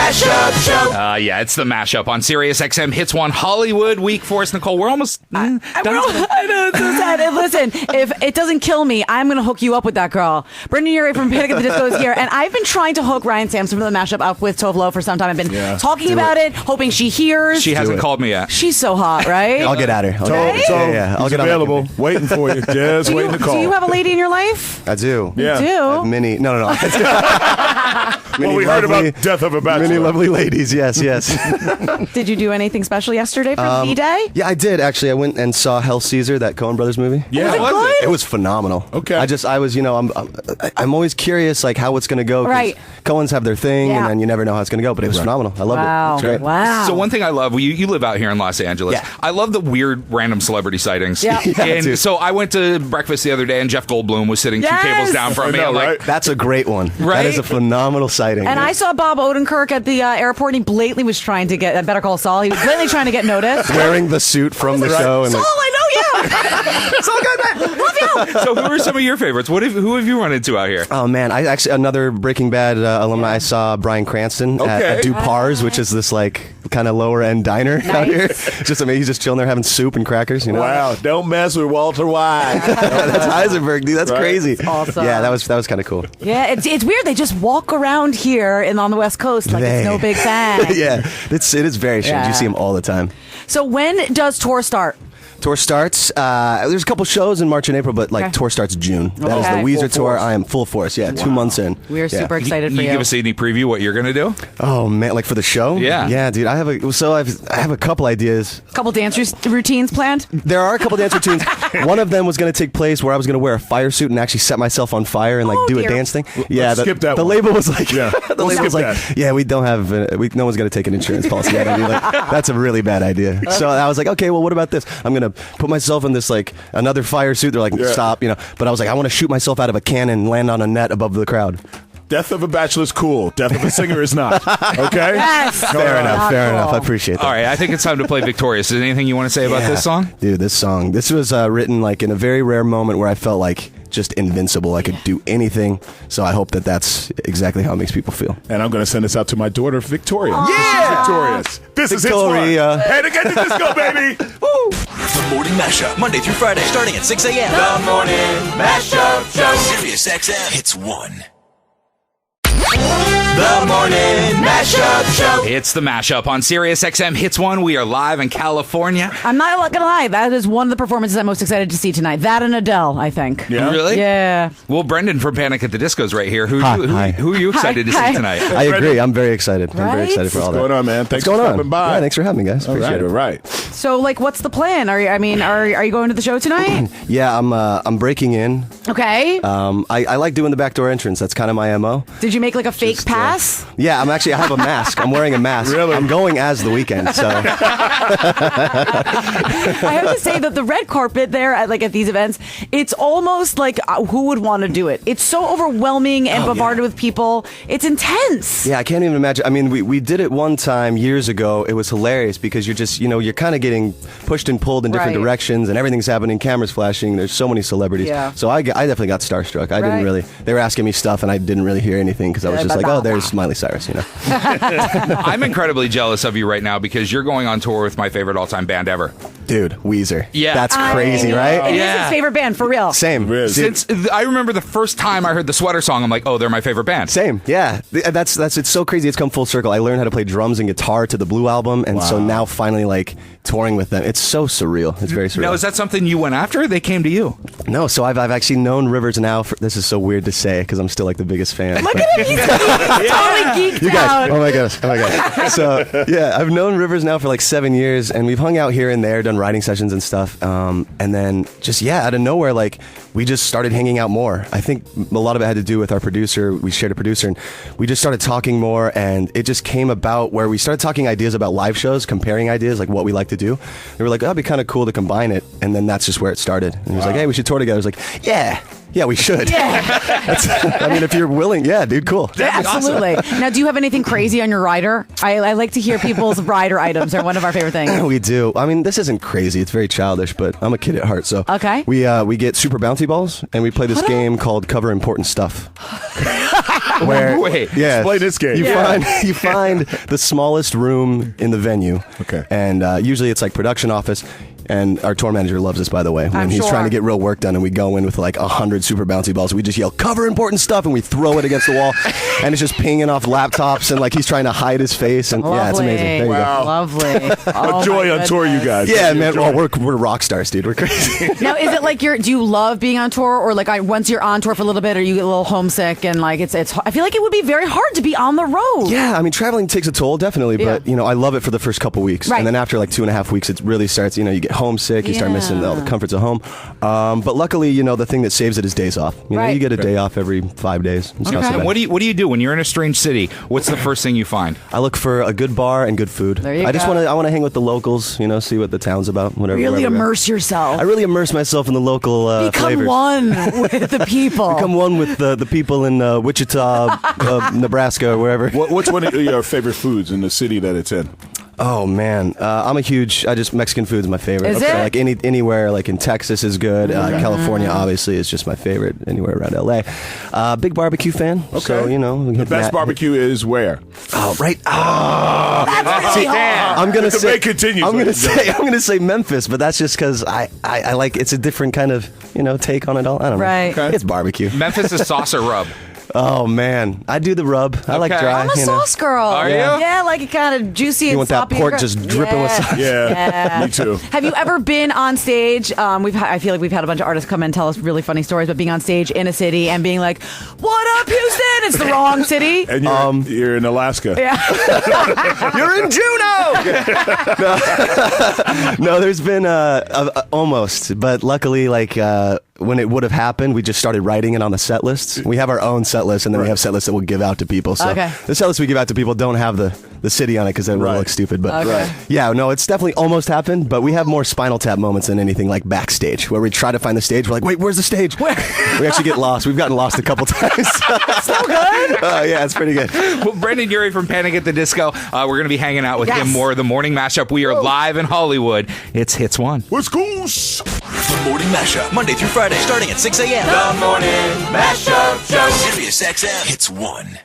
Mashup Show. Yeah, it's the mashup on Sirius XM Hits 1 Hollywood Week for us. Nicole, we're almost done. I know, it's so sad. And listen, if it doesn't kill me, I'm going to hook you up with that girl. Brendon Urie from Panic at the Disco is here, and I've been trying to hook Ryan Sampson from the mashup up with Tove Lo for some time. I've been talking about it, hoping she hears. She hasn't called me yet. She's so hot, right? I'll get at her. I'll get available. Waiting for you. Just waiting to call. Do you have a lady in your life? I do. Yeah. You do? I have many. No. Well, we heard about Death of a Bachelor. Many lovely ladies. Yes. Did you do anything special yesterday for V-Day? Yeah, I did actually. I went and saw Hell Caesar, that Coen Brothers movie. Yeah, was it? It was phenomenal. Okay. I'm always curious like how it's going to go. 'Cause Right. Coens have their thing, and then you never know how it's going to go. But it was phenomenal. I loved it. It's great. Wow. So one thing I love, you live out here in Los Angeles. Yeah. I love the weird random celebrity sightings. Yeah. And dude. so I went to breakfast the other day, and Jeff Goldblum was sitting two tables down from me. I know, I'm like, right? That's a great one. Right? That is a phenomenal sighting. And I saw Bob Odenkirk at the airport, and he blatantly was trying to get Better Call Saul. He was blatantly trying to get noticed. wearing the suit from the show. And Saul, I know you. Saul, good man. Love you. so who are some of your favorites? Who have you run into out here? Oh man, I actually another Breaking Bad alumni. I saw Bryan Cranston at Dupar's, which is this like kind of lower end diner out here. Just amazing. He's just chilling there having soup and crackers. You know. Wow! Don't mess with Walter White. That's Heisenberg, dude. That's crazy. Awesome. Yeah, that was kind of cool. Yeah, it's weird. They just walk around here and on the West Coast like it's no big thing. Yeah, it is very strange. Yeah. You see them all the time. So when does tour start? Tour starts. There's a couple shows in March and April, but tour starts June. That is the Weezer tour. I am full force. Yeah, 2 months in. We're super excited for you. You give us any preview what you're gonna do? Oh man, like for the show? Yeah, dude. I have a couple ideas. Couple dance routines planned. There are a couple dance routines. One of them was going to take place where I was going to wear a fire suit and actually set myself on fire and like do a dance thing. Yeah, skip that the one. label was like, the label was like, yeah, we don't have, no one's going to take an insurance policy. That's a really bad idea. So I was like, okay, well, what about this? I'm going to put myself in this like another fire suit. They're like, stop, But I was like, I want to shoot myself out of a cannon and land on a net above the crowd. Death of a Bachelor is cool. Death of a Singer is not. Okay? Yes. Fair enough. I appreciate that. All right, I think it's time to play Victorious. Is there anything you want to say about this song? Dude, this was written like in a very rare moment where I felt like just invincible. I could do anything. So I hope that that's exactly how it makes people feel. And I'm going to send this out to my daughter, Victoria. Yeah! She's victorious. This is Victoria. Hits 1. Hey, to get to disco, baby! Woo! The Morning Mashup, Monday through Friday, starting at 6 a.m. The Morning Mashup Show. Sirius XM Hits 1. The Morning Mashup Show. It's the mashup on Sirius XM Hits 1. We are live in California. I'm not gonna lie, that is one of the performances I'm most excited to see tonight. That and Adele, I think. Yeah? Really? Yeah. Well, Brendon from Panic at the Disco is right here. Who are you excited to Hi. see tonight? I agree. I'm very excited. I'm very Right? excited for all What's that. going on, man? Thanks What's going for on? stopping by. Yeah, thanks for having me, guys. Appreciate it. All right. So, what's the plan? Are you going to the show tonight? Yeah, I'm breaking in. Okay. I like doing the backdoor entrance. That's kind of my MO. Did you make like a fake pass? Yeah, I have a mask. I'm wearing a mask. Really? I'm going as the Weeknd. So I have to say that the red carpet there at these events, it's almost like who would want to do it? It's so overwhelming and bombarded with people. It's intense. yeah, I can't even imagine. I mean, we did it one time years ago. It was hilarious because you're just you're kind of getting pushed and pulled in different Right. directions, and everything's happening. Cameras flashing. There's so many celebrities. Yeah. So I definitely got starstruck. I didn't really. They were asking me stuff, and I didn't really hear anything because I was just like, oh, there's Miley Cyrus. I'm incredibly jealous of you right now because you're going on tour with my favorite all-time band ever. Dude, Weezer. Yeah. That's crazy, right? It is Yeah. his favorite band, for real. Same. Really? Since I remember the first time I heard the Sweater song, I'm like, oh, they're my favorite band. Same, yeah. That's it's so crazy. It's come full circle. I learned how to play drums and guitar to the Blue album, and so now finally touring with them. It's so surreal. It's very surreal. Now, is that something you went after? They came to you. No, so I've actually known Rivers now. This is so weird to say because I'm still the biggest fan. Look at him. He's totally geeked You guys, out. oh my gosh. So yeah, I've known Rivers now for 7 years, and we've hung out here and there, done writing sessions and stuff. And then just out of nowhere, we just started hanging out more. I think a lot of it had to do with our producer. We shared a producer, and we just started talking more, and it just came about where we started talking ideas about live shows, comparing ideas, what we like to do. And we were like, oh, that'd be kind of cool to combine it, and then that's just where it started. And he was like, hey, we should tour together. I was like, yeah, we should. Yeah. I mean, if you're willing, yeah, dude, cool. Yeah, absolutely. Now, do you have anything crazy on your rider? I like to hear people's rider items. They're one of our favorite things. We do. I mean, this isn't crazy. It's very childish, but I'm a kid at heart. So we get super bouncy balls, and we play this game called Cover Important Stuff. Where, Wait, explain this game. You find the smallest room in the venue. Okay. And usually it's like production office. And our tour manager loves this, by the way. When I'm he's sure. trying to get real work done, and we go in with like 100 super bouncy balls, we just yell, "Cover important stuff," and we throw it against the wall, and it's just pinging off laptops, and like he's trying to hide his face, and yeah, it's amazing. There you Wow. Lovely. Oh, Joy my on tour, you goodness. guys. go. Yeah, man. Joy. Well, we're rock stars, dude. We're crazy. Now, is it like do you love being on tour, or like once you're on tour for a little bit, or you get a little homesick and like it's? I feel like it would be very hard to be on the road. Yeah, I mean, traveling takes a toll, definitely. But Yeah. I love it for the first couple weeks, Right. and then after like 2.5 weeks, it really starts. You get homesick, you start missing all the comforts of home. But luckily, the thing that saves it is days off. Right. You get a day off every 5 days. It's not so Okay. bad. What do you do when you're in a strange city? What's the first thing you find? I look for a good bar and good food. There you I just go. want to hang with the locals. See what the town's about. Whatever. Really wherever we go. immerse yourself. I really immerse myself in the local Become flavors. one with the people. Become one with the people in Wichita, Nebraska, or wherever. What's one of your favorite foods in the city that it's in? Oh man, Mexican food is my favorite. Is So, it? like anywhere, like in Texas is good. California obviously is just my favorite. Anywhere around LA. Big barbecue fan. Okay. So we The hit best that. barbecue is where? Oh right. That's really hard. I'm gonna The say. debate continues, I'm ladies and gonna say Memphis, but that's just because I like it's a different kind of take on it all. I don't know. Right. Okay. It's barbecue. Memphis is sauce or rub. Oh man, I do the rub. I like Okay. dry. I'm a sauce girl. Are you? Yeah, like it kind of juicy You and want that sloppy. pork just dripping with sauce? Yeah, me too. Have you ever been on stage? I feel like we've had a bunch of artists come and tell us really funny stories, but being on stage in a city and being like, "What up, Houston?" It's the wrong city. And you're in Alaska. You're in Juneau. No, there's been almost, but luckily, when it would have happened, we just started writing it on the set lists. We have our own set list, and then we have set lists that we'll give out to people. So Okay. the set lists we give out to people don't have the city on it because then it will Right. look stupid. But Okay. yeah, no, it's definitely almost happened. But we have more Spinal Tap moments than anything like backstage, where we try to find the stage. We're like, wait, where's the stage? We actually get lost. We've gotten lost a couple times. So good. Yeah, it's pretty good. Well, Brendon Urie from Panic at the Disco. We're going to be hanging out with Yes. him more. The morning mashup. We are live in Hollywood. It's Hits One. What's goose? The Morning Mashup, Monday through Friday, starting at 6 a.m. The Morning Mashup Show. Sirius XM Hits 1.